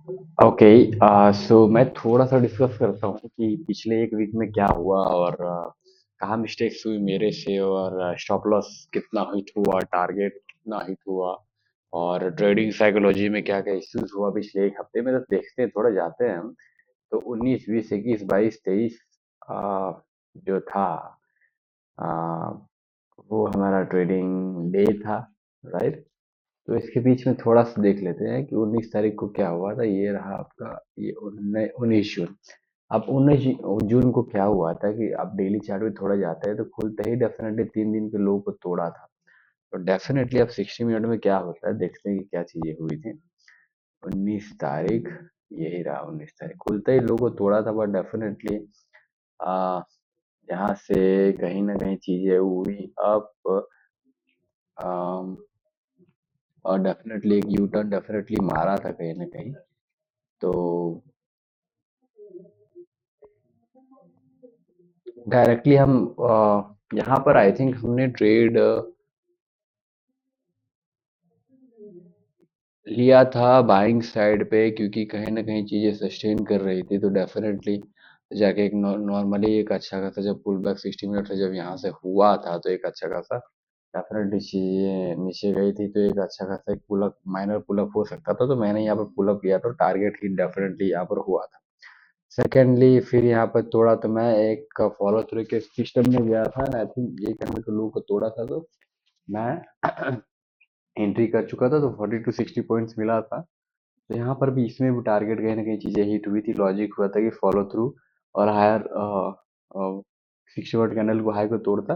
Okay. सो मैं थोड़ा सा डिस्कस करता हूँ कि पिछले एक वीक में क्या हुआ और कहाँ मिस्टेक्स हुई मेरे से और स्टॉप लॉस कितना हिट हुआ, टारगेट कितना हिट हुआ और ट्रेडिंग साइकोलॉजी में क्या क्या इश्यूज हुआ पिछले एक हफ्ते में। तो देखते हैं, थोड़ा जाते हैं हम। तो 19, 20, 21, 22, 23 जो था, आ, वो हमारा ट्रेडिंग डे था, राइट। तो इसके बीच में थोड़ा सा देख लेते हैं कि 19 तारीख को क्या हुआ था। ये रहा आपका, ये 19 जून। अब 19 जून को क्या हुआ था कि आप डेली चार्ट में थोड़ा जाते हैं तो खुलते ही डेफिनेटली 3 दिन के लो को तोड़ा था। तो डेफिनेटली अब 60 मिनट में क्या होता है देखते हैं कि क्या चीजें हुई थी। 19 तारीख, यही रहा 19 तारीख, खुलते ही लो को तोड़ा था, बट डेफिनेटली आ यहाँ से कहीं ना कहीं चीजें हुई अब। और डेफिनेटली एक यू टर्न डेफिनेटली मारा था कहीं ना कहीं। तो डायरेक्टली हम यहाँ पर आई थिंक हमने ट्रेड लिया था बाइंग साइड पे, क्योंकि कहीं ना कहीं चीजें सस्टेन कर रही थी। तो डेफिनेटली जाके एक नॉर्मली एक अच्छा खासा जब पुल बैक 60 मिनट से जब यहाँ से हुआ था तो एक अच्छा खासा डेफिनेटली चीजें नीचे गई थी। तो एक अच्छा खासा एक पुलअप, माइनर पुलअप हो सकता था। तो मैंने यहाँ पर पुलअप लिया तो टारगेट ही डेफिनेटली यहाँ पर हुआ था। सेकेंडली फिर यहाँ पर तोड़ा तो मैं एक फॉलो थ्रू के सिस्टम में गया था, आई थिंक ये करने के लोगों को तोड़ा था। तो मैं एंट्री कर चुका था, तो 40 to 60 पॉइंट्स मिला था। तो यहाँ पर भी इसमें भी टारगेट कहीं ना कहीं चीजें हिट हुई थी। लॉजिक हुआ था कि फॉलो थ्रू और हायर 60 मिनट कैंडल को हाई को तोड़ता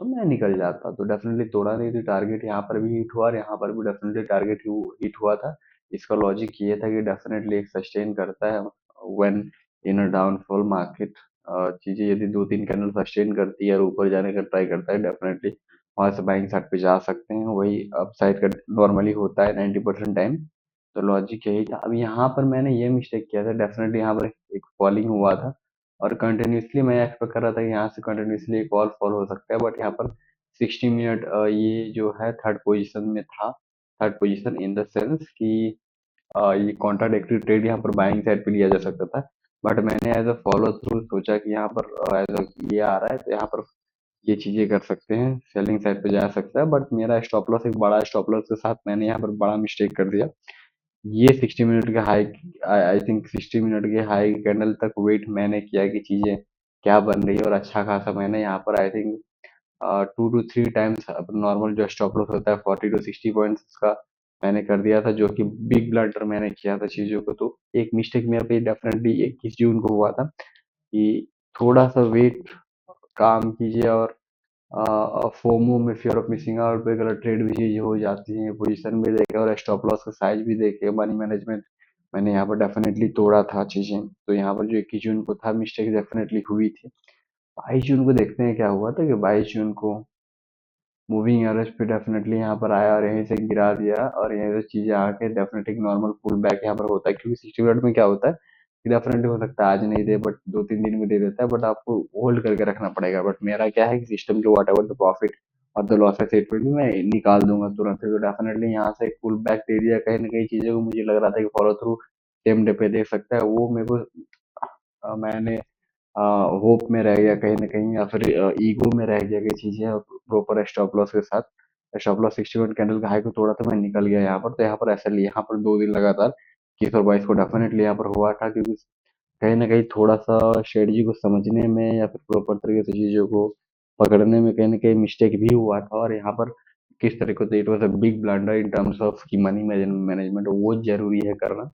तो मैं निकल जाता। तो डेफिनेटली तोड़ा नहीं, तो टारगेट यहाँ पर भी हिट हुआ और यहाँ पर भी डेफिनेटली टारगेट हिट हुआ था। इसका लॉजिक ये था कि डेफिनेटली एक सस्टेन करता है when in a downfall market. चीजें यदि 2-3 कैंडल सस्टेन करती है और ऊपर जाने का ट्राई करता है, डेफिनेटली वहां से बाइंग साइड पे जा सकते हैं। वही अपसाइड का नॉर्मली होता है 90% टाइम। तो लॉजिक यही था। अब यहाँ पर मैंने ये मिस्टेक किया था, डेफिनेटली यहाँ पर एक फॉलिंग हुआ था और कंटिन्यूसली मैं एक्सपेक्ट कर रहा था कि यहाँ से कंटिन्यूसली एक और फॉल हो सकता है। बट यहाँ पर 60 मिनट ये जो है थर्ड पोजीशन में था। Third position in the sense कि ये कॉन्ट्राडिक्टरी ट्रेड यहाँ पर बाइंग साइड पे लिया जा सकता था। बट मैंने एज अ फॉलो थ्रू सोचा कि यहाँ पर एज अ ये आ रहा है तो यहाँ पर ये चीजें कर सकते हैं, सेलिंग साइड पे जा सकता है। बट मेरा स्टॉप लॉस एक बड़ा स्टॉप लॉस के साथ मैंने यहाँ पर बड़ा मिस्टेक कर दिया। ये 60 मिनट के हाई, आई थिंक 60 मिनट के हाई कैंडल तक वेट मैंने किया कि चीजें क्या बन रही है। और अच्छा खासा मैंने यहाँ पर I think 2 to 3 times normal जो स्टॉप लॉस होता है 40 to 60 पॉइंट्स का मैंने कर दिया था, जो कि बिग ब्लंडर मैंने किया था चीजों को। तो एक मिस्टेक मेरे पे डेफिनेटली 21 जून को हुआ था कि थोड़ा सा वेट काम कीजिए और फोमो में फियर ऑफ मिसिंग आउट पे गलत ट्रेड भी चीज हो जाती है। पोजीशन भी देखे और स्टॉप लॉस का साइज भी देखे, मनी मैनेजमेंट मैंने यहाँ पर डेफिनेटली तोड़ा था चीजें। तो यहाँ पर जो 21 जून को था मिस्टेक डेफिनेटली हुई थी। 22 जून को देखते हैं क्या हुआ था कि 22 जून को मूविंग एवरेज पे डेफिनेटली यहाँ पर आया और यहीं से गिरा दिया और यहीं से चीजें आके डेफिनेटली नॉर्मल पुल बैक यहाँ पर होता है। क्योंकि 60 मिनट में क्या होता है कि डेफिनेटली हो सकता है आज नहीं दे, बट 2-3 दिन में दे देता है। बट आपको होल्ड करके रखना पड़ेगा। बट मेरा क्या है कि सिस्टम के वॉट एवर द प्रॉफिट और द लॉस स्टेटमेंट भी मैं निकाल दूंगा तुरंत से। तो डेफिनेटली यहाँ से पुल बैक दे दिया कहीं ना कहीं चीजें को। मुझे लग रहा था कि फॉलो थ्रू सेम डे पे दे सकता है, वो मेरे को मैंने होप में रह गया कहीं ना कहीं, या फिर ईगो में रह गया कि चीजें प्रॉपर स्टॉप लॉस के साथ। स्टॉप लॉस 61 कैंडल का हाई को तोड़ा तो मैं निकल गया यहाँ पर। तो यहाँ पर ऐसा लिया यहाँ पर 2 दिन लगातार 21 और 22 को डेफिनेटली यहाँ पर हुआ था। क्योंकि कहीं ना कहीं थोड़ा सा स्ट्रेटजी को समझने में या फिर प्रॉपर तरीके से चीजों को पकड़ने में कहीं ना कहीं मिस्टेक भी हुआ था। और यहाँ पर किस तरीके से it was a big blunder in terms of की मनी मैनेजमेंट वो जरूरी है करना।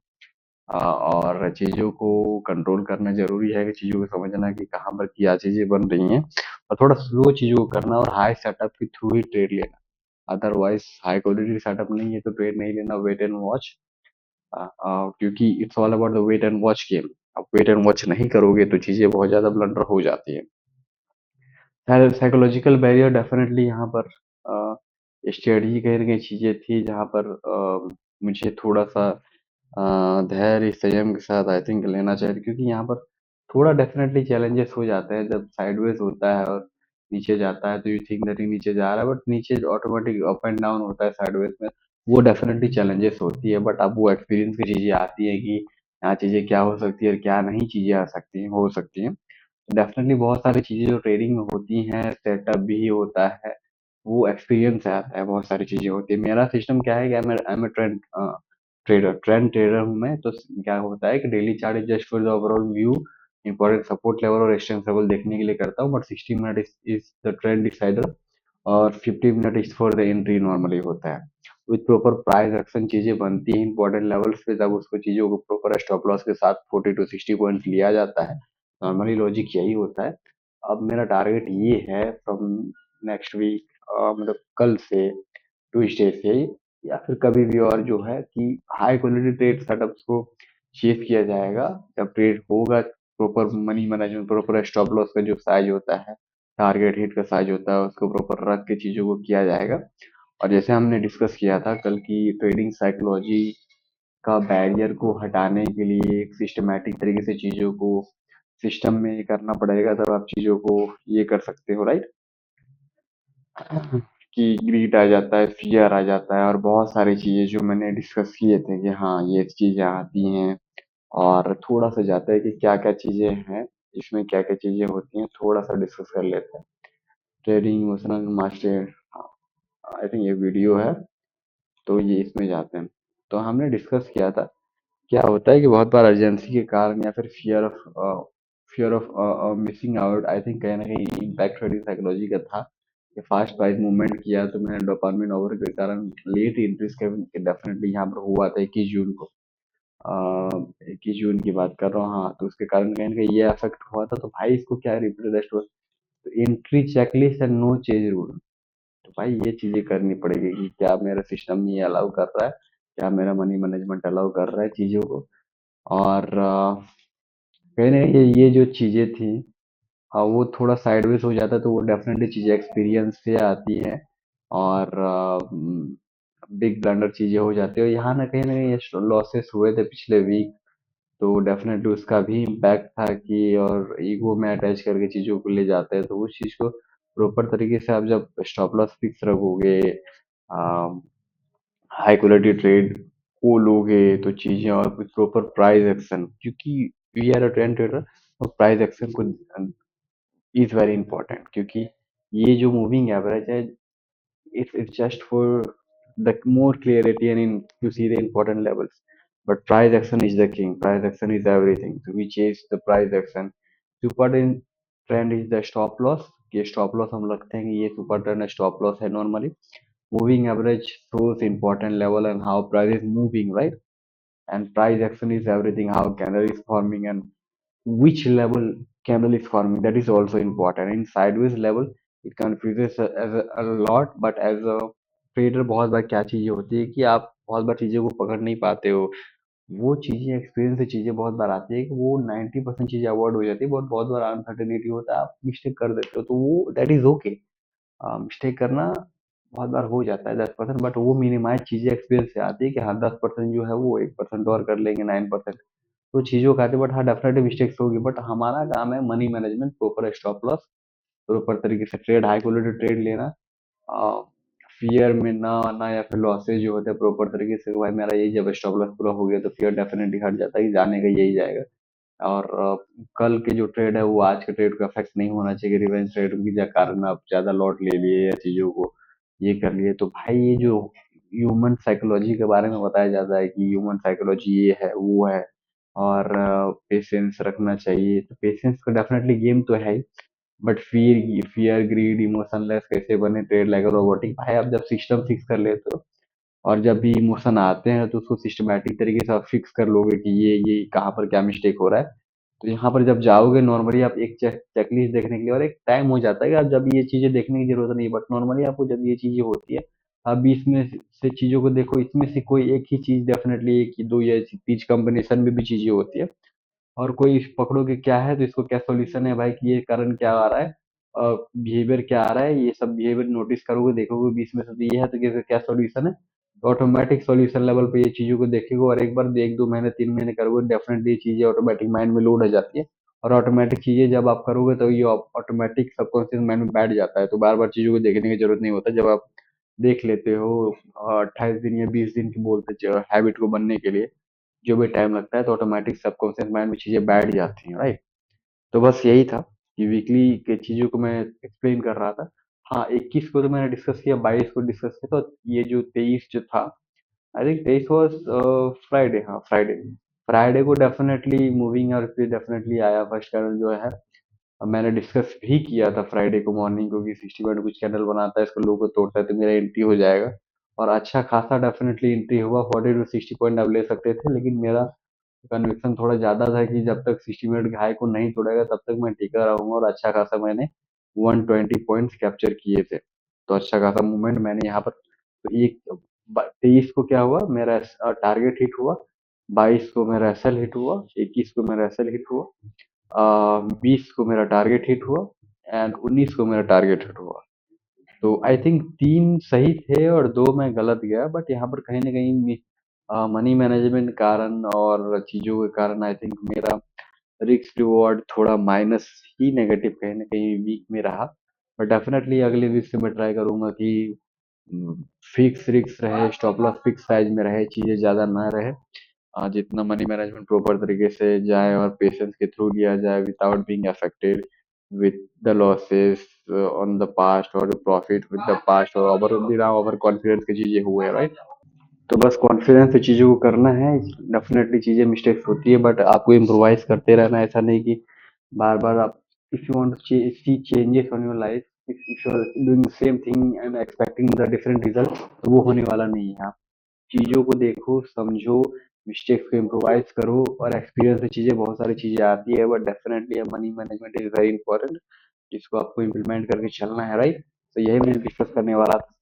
और चीज़ों को कंट्रोल करना ज़रूरी है कि चीज़ों को समझना कि कहाँ पर क्या चीज़ें बन रही हैं और थोड़ा स्लो चीज़ों को करना और हाई सेटअप के थ्रू ही ट्रेड लेना। अदरवाइज हाई क्वालिटी सेटअप नहीं है तो ट्रेड नहीं लेना, वेट एंड वॉच। क्योंकि it's all about the wait and watch game. आप वेट एंड वॉच नहीं करोगे तो चीज़ें बहुत ज़्यादा ब्लंडर हो जाती है। साइकोलॉजिकल बैरियर डेफिनेटली यहाँ पर स्ट्रेटजी कहीं ना कहीं चीज़ें थी जहाँ पर मुझे थोड़ा सा धैर्य संयम के साथ आई थिंक लेना चाहिए। क्योंकि यहाँ पर थोड़ा डेफिनेटली चैलेंजेस हो जाते हैं जब साइडवेज होता है और नीचे जाता है। तो यू थिंक दैट नीचे जा रहा है, बट नीचे ऑटोमेटिक अप एंड डाउन होता है साइडवेज में। वो डेफिनेटली चैलेंजेस होती है, बट अब वो एक्सपीरियंस की चीज़ें आती है कि यहाँ चीज़ें क्या हो सकती है और क्या नहीं चीज़ें आ सकती हैं, हो सकती हैं। डेफिनेटली बहुत सारी चीज़ें जो ट्रेडिंग में होती हैं, सेटअप भी होता है, वो एक्सपीरियंस से आता है, बहुत सारी चीज़ें होती है। मेरा सिस्टम क्या है कि I am a trend trader हूँ मैं, तो क्या होता है कि daily chart is just for the overall view, important support level और रेजिस्टेंस लेवल देखने के लिए करता हूँ, but 60 minute is the trend decider और 50 minute is for the entry normally होता है। विथ प्रॉपर प्राइस एक्शन चीज़ें बनती हैं इंपॉर्टेंट लेवल्स पे, तब उसको चीज़ों को प्रॉपर स्टॉप लॉस के साथ 40 to 60 पॉइंट लिया जाता है। नॉर्मली लॉजिक यही होता है। अब मेरा टारगेट ये है फ्रॉम नेक्स्ट वीक, मतलब कल से, ट्यूसडे से, या फिर कभी भी और जो है कि हाई क्वालिटी ट्रेड सेटअप्स को चेज किया जाएगा। जब ट्रेड होगा, proper money management, proper stop loss का जो साइज होता है, टारगेट हिट का साइज होता है, उसको प्रॉपर रख के चीज़ों को किया जाएगा। और जैसे हमने डिस्कस किया था कल की, ट्रेडिंग साइकोलॉजी का बैरियर को हटाने के लिए एक सिस्टमैटिक तरीके से चीज़ों को सिस्टम में करना पड़ेगा, तब आप चीज़ों को ये कर सकते हो, राइट? कि ग्रीड आ जाता है, फियर आ जाता है, और बहुत सारी चीज़ें जो मैंने डिस्कस किए थे कि हाँ ये चीज़ें आती हैं। और थोड़ा सा जाता है कि क्या क्या चीज़ें हैं, इसमें क्या क्या चीज़ें होती हैं, थोड़ा सा डिस्कस कर लेते हैं। Trading emotional master, I think ये वीडियो है, तो ये इसमें जाते हैं। तो हमने डिस्कस किया था, क्या होता है कि बहुत बार अर्जेंसी के कारण या फिर fear of missing out, I think कहीं ना कहीं इम्पैक्ट ट्रेडिंग साइकोलॉजी का था कि फास्ट प्राइस मूवमेंट किया तो मैंने डोपामिन ओवर के कारण लेट इंट्रीज का डेफिनेटली यहाँ पर हुआ था 21 जून को। 21 जून की बात कर रहा हूँ, हाँ, तो उसके कारण कहीं ना कहीं ये अफेक्ट हुआ था। तो भाई इसको क्या रिप्लेस हुआ, तो entry checklist and no change rule. तो भाई ये चीजें करनी पड़ेगी कि क्या मेरा सिस्टम ये अलाउ कर रहा है, क्या मेरा मनी मैनेजमेंट अलाउ कर रहा है चीजों को। और कहीं ना कहीं ये जो चीजें थी, वो थोड़ा साइडवेज हो जाता है, तो वो डेफिनेटली चीजें एक्सपीरियंस से आती हैं। और बिग ब्लंडर चीजें हो जाती है, और यहाँ ना कहीं ये लॉसेस हुए थे पिछले वीक, तो डेफिनेटली उसका भी इम्पैक्ट था कि, और ईगो में अटैच करके चीजों को ले जाते हैं, तो उस चीज को प्रॉपर तरीके से आप जब स्टॉप लॉस फिक्स रखोगे, हाई क्वालिटी ट्रेड को लोगे, तो चीजें, और प्रॉपर प्राइस एक्शन, क्योंकि we are a trend trader, तो प्राइस एक्शन को इज वेरी इंपॉर्टेंट, क्योंकि ये जो मूविंग एवरेज है, it's just for the more clarity and to see the important levels. But price action is the king. Price action is everything. So we chase the price action. Super trend is the stop loss. ये stop loss हम लगते हैं कि ये super trend stop loss है normally. Moving average shows important level and how price is moving, right? And price action is everything. How candle is forming and which level candle is forming, that is also important. In sideways level it confuses a lot, but as a trader बहुत बार क्या चीजें होती है कि आप बहुत बार चीजों को पकड़ नहीं पाते हो। वो चीजें एक्सपीरियंस से चीजें बहुत बार आती है कि वो 90% चीजें अवॉइड हो जाती है, बहुत बहुत बार अनसर्टेनिटी होता है, आप मिस्टेक कर देते हो, तो वो दैट इज ओके। मिस्टेक करना बहुत बार हो जाता है 10%, बट वो मिनिमाइज चीजें एक्सपीरियंस से आती है कि हाँ 10% जो है वो 1% और कर लेंगे, 9%, तो चीज़ों का आते, बट हाँ डेफिनेटली मिस्टेक्स होगी, बट हमारा काम है money management, proper stop loss, proper तरीके से ट्रेड, हाई क्वालिटी ट्रेड लेना, फियर में ना आना, या फिर लॉसेज जो होते हैं प्रॉपर तरीके से, भाई मेरा यही, जब स्टॉप लॉस पूरा हो गया तो फियर डेफिनेटली हट जाता है कि जाने का यही जाएगा। और कल के जो ट्रेड है वो आज के ट्रेड को अफेक्ट नहीं होना चाहिए, रिवेंज ट्रेड के कारण आप ज्यादा लॉट ले लिए या चीजों को ये कर लिए, तो भाई ये जो ह्यूमन साइकोलॉजी के बारे में बताया जाता है कि ह्यूमन साइकोलॉजी ये है वो है, और पेशेंस रखना चाहिए, तो पेशेंस का डेफिनेटली गेम तो है ही, but fear fear greed emotionless कैसे बने ट्रेड लाइक रोबोटिक, भाई आप जब सिस्टम फिक्स कर लेते हो, और जब भी इमोशन आते हैं तो उसको सिस्टमैटिक तरीके से आप फिक्स कर लोगे कि ये कहाँ पर क्या मिस्टेक हो रहा है, तो यहाँ पर जब जाओगे नॉर्मली आप एक चेकलिस्ट देखने के लिए, और एक टाइम हो जाता है कि आप जब ये चीजें देखने की जरूरत नहीं है, बट नॉर्मली आपको जब ये चीजें होती है, आप 20 में से चीजों को देखो, इसमें से कोई एक ही चीज, डेफिनेटली एक ही दो या तीज कॉम्बिनेशन में भी चीजें होती है, और कोई पकड़ोगे क्या है तो इसको क्या सॉल्यूशन है भाई, कि ये कारण क्या आ रहा है, बिहेवियर क्या आ रहा है, ये सब बिहेवियर नोटिस करोगे, देखोगे 20 में से तो ये है, तो इसका क्या सॉल्यूशन है, तो ऑटोमेटिक सॉल्यूशन लेवल पे ये चीजों को देखेगा, और एक बार 1 2 महीने 3 महीने करोगे, डेफिनेटली ये चीजें ऑटोमेटिक माइंड में लोड हो जाती है, और ऑटोमेटिक चीजें जब आप करोगे तो ये ऑटोमेटिक सबकॉन्शियस माइंड में बैठ जाता है, तो बार बार चीजों को देखने की जरूरत नहीं होता। जब आप देख लेते हो 28 दिन या 20 दिन की बोलते हैबिट को बनने के लिए जो भी टाइम लगता है, तो ऑटोमेटिक सबकॉन्शियस माइंड में चीजें बैठ जाती हैं, राइट। तो बस यही था कि वीकली के चीजों को मैं एक्सप्लेन कर रहा था। हाँ, 21 को तो मैंने डिस्कस किया, 22 को डिस्कस किया, तो ये जो 23 जो था, आई थिंक 23 वॉज फ्राइडे, हाँ फ्राइडे। फ्राइडे को डेफिनेटली मूविंग और फिर डेफिनेटली आया फर्स्ट कैंडल जो है। मैंने डिस्कस भी किया था फ्राइडे को मॉर्निंग को कि 60 पॉइंट कुछ कैंडल बनाता है, इसको लो को तोड़ता है तो मेरा एंट्री हो जाएगा। और अच्छा खासा डेफिनेटली एंट्री हुआ, 40 to 60 पॉइंट आप ले सकते थे, लेकिन मेरा कन्विक्शन थोड़ा ज्यादा था कि जब तक 60 मिनट के हाई को नहीं तोड़ेगा तब तक मैं टिका रहूंगा, और अच्छा खासा मैंने 120 पॉइंट्स कैप्चर किए थे। तो अच्छा खासा मूवमेंट मैंने यहाँ पर, तो एक 23 को क्या हुआ, मेरा टारगेट हिट हुआ, 22 को मेरा एसएल हिट हुआ, 21 को मेरा एसएल हिट हुआ, 20 को मेरा टारगेट हिट हुआ, एंड 19 को मेरा टारगेट हिट हुआ। तो आई थिंक तीन सही थे और दो मैं गलत गया, बट यहाँ पर कहीं ना कहीं मनी मैनेजमेंट कारण और चीजों के कारण आई थिंक मेरा रिस्क रिवॉर्ड थोड़ा माइनस ही, नेगेटिव कहीं ना कहीं वीक में रहा। बट डेफिनेटली अगले वीक से मैं ट्राई करूंगा कि फिक्स रिस्क रहे, स्टॉप लॉस फिक्स साइज में रहे, चीजें ज्यादा ना रहे। जितना मनी मैनेजमेंट प्रॉपर तरीके से जाए और पेशेंस के थ्रू लिया जाए without being affected with the losses on the past or the profit with the past और ओवर बिना ओवर कॉन्फिडेंस की चीजें हुए, राइट। तो बस कॉन्फिडेंस से चीजों को करना है। डेफिनेटली चीजें मिस्टेक्स होती है, बट आपको इम्प्रोवाइज करते रहना है। ऐसा नहीं कि बार बार आप, if you want to see changes on your life, if you are doing same thing and expecting the different result, तो वो होने वाला नहीं है। चीज़ों को देखो, समझो, मिस्टेक्स को इम्प्रोवाइज़ करो, और एक्सपीरियंस से चीज़ें बहुत सारी चीज़ें आती है, but definitely money management is very important, जिसको आपको इम्प्लीमेंट करके चलना है, राइट। तो यही मैं डिस्कस करने वाला था।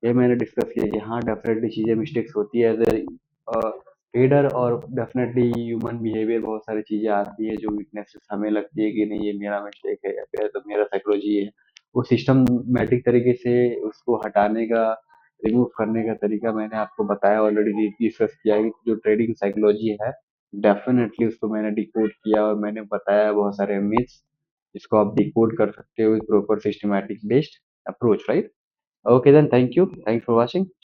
ये मैंने डिस्कस किया कि हाँ, डेफिनेटली चीज़ें मिस्टेक्स होती है एज ए ट्रेडर, और डेफिनेटली ह्यूमन बिहेवियर, बहुत सारी चीज़ें आती है जो वीकनेसेस हमें लगती है कि नहीं ये मेरा मिस्टेक है या फिर तो मेरा साइकोलॉजी है। वो सिस्टमैटिक तरीके से उसको हटाने का, रिमूव करने का तरीका मैंने आपको बताया ऑलरेडी, डिस्कस किया है कि जो ट्रेडिंग साइकोलॉजी है, डेफिनेटली उसको मैंने डिकोड किया और मैंने बताया बहुत सारे मिथ्स, जिसको आप डिकोड कर सकते हो with proper systematic based approach, right. Okay then, thank you. Thanks for watching.